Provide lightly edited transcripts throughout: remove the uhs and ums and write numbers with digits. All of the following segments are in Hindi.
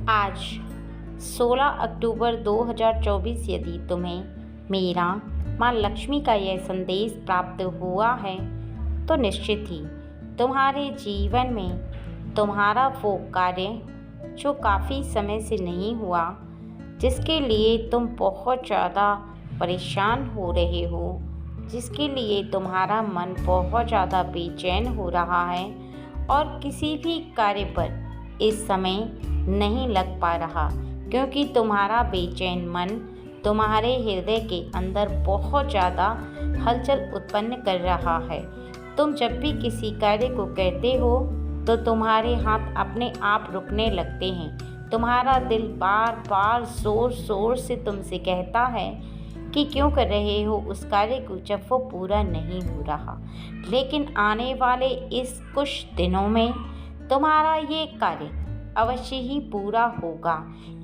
आज 16 अक्टूबर 2024 यदि तुम्हें मेरा माँ लक्ष्मी का यह संदेश प्राप्त हुआ है तो निश्चित ही तुम्हारे जीवन में तुम्हारा वो कार्य जो काफ़ी समय से नहीं हुआ, जिसके लिए तुम बहुत ज़्यादा परेशान हो रहे हो, जिसके लिए तुम्हारा मन बहुत ज़्यादा बेचैन हो रहा है और किसी भी कार्य पर इस समय नहीं लग पा रहा, क्योंकि तुम्हारा बेचैन मन तुम्हारे हृदय के अंदर बहुत ज़्यादा हलचल उत्पन्न कर रहा है। तुम जब भी किसी कार्य को करते हो तो तुम्हारे हाथ अपने आप रुकने लगते हैं। तुम्हारा दिल बार बार ज़ोर ज़ोर से तुमसे कहता है कि क्यों कर रहे हो उस कार्य को जब वो पूरा नहीं हो रहा। लेकिन आने वाले इस कुछ दिनों में तुम्हारा ये कार्य अवश्य ही पूरा होगा,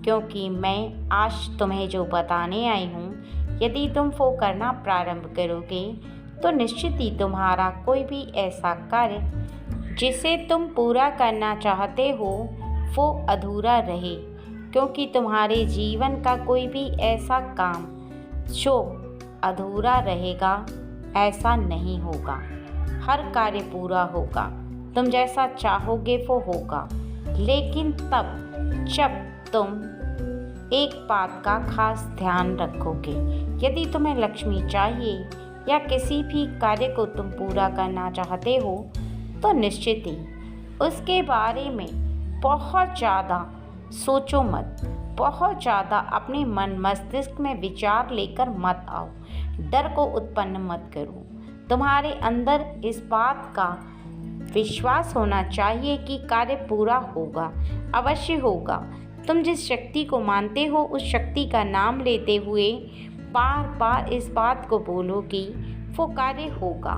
क्योंकि मैं आज तुम्हें जो बताने आई हूँ, यदि तुम वो करना प्रारंभ करोगे तो निश्चित ही तुम्हारा कोई भी ऐसा कार्य जिसे तुम पूरा करना चाहते हो वो अधूरा रहे, क्योंकि तुम्हारे जीवन का कोई भी ऐसा काम जो अधूरा रहेगा ऐसा नहीं होगा। हर कार्य पूरा होगा, तुम जैसा चाहोगे वो होगा, लेकिन तब जब तुम एक बात का खास ध्यान रखोगे। यदि तुम्हें लक्ष्मी चाहिए या किसी भी कार्य को तुम पूरा करना चाहते हो तो निश्चित ही उसके बारे में बहुत ज़्यादा सोचो मत, बहुत ज़्यादा अपने मन मस्तिष्क में विचार लेकर मत आओ, डर को उत्पन्न मत करो। तुम्हारे अंदर इस बात का विश्वास होना चाहिए कि कार्य पूरा होगा, अवश्य होगा। तुम जिस शक्ति को मानते हो उस शक्ति का नाम लेते हुए बार बार इस बात को बोलो कि वो कार्य होगा,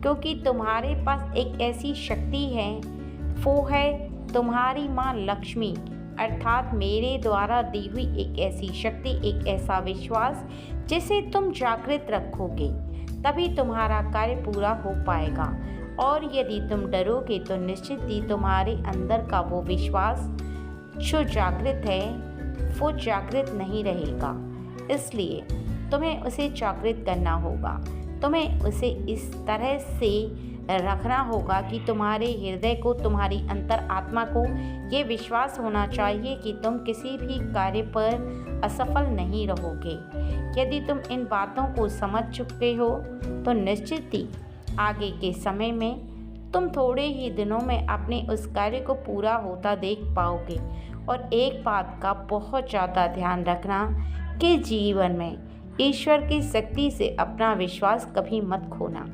क्योंकि तुम्हारे पास एक ऐसी शक्ति है, वो है तुम्हारी माँ लक्ष्मी, अर्थात मेरे द्वारा दी हुई एक ऐसी शक्ति, एक ऐसा विश्वास जिसे तुम जागृत रखोगे तभी तुम्हारा कार्य पूरा हो पाएगा। और यदि तुम डरोगे तो निश्चित ही तुम्हारे अंदर का वो विश्वास जो जागृत है वो जागृत नहीं रहेगा। इसलिए तुम्हें उसे जागृत करना होगा, तुम्हें उसे इस तरह से रखना होगा कि तुम्हारे हृदय को, तुम्हारी अंतर आत्मा को ये विश्वास होना चाहिए कि तुम किसी भी कार्य पर असफल नहीं रहोगे। यदि तुम इन बातों को समझ चुके हो तो निश्चित ही आगे के समय में तुम थोड़े ही दिनों में अपने उस कार्य को पूरा होता देख पाओगे। और एक बात का बहुत ज़्यादा ध्यान रखना कि जीवन में ईश्वर की शक्ति से अपना विश्वास कभी मत खोना।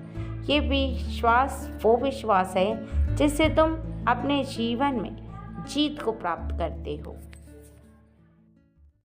ये विश्वास वो विश्वास है जिससे तुम अपने जीवन में जीत को प्राप्त करते हो।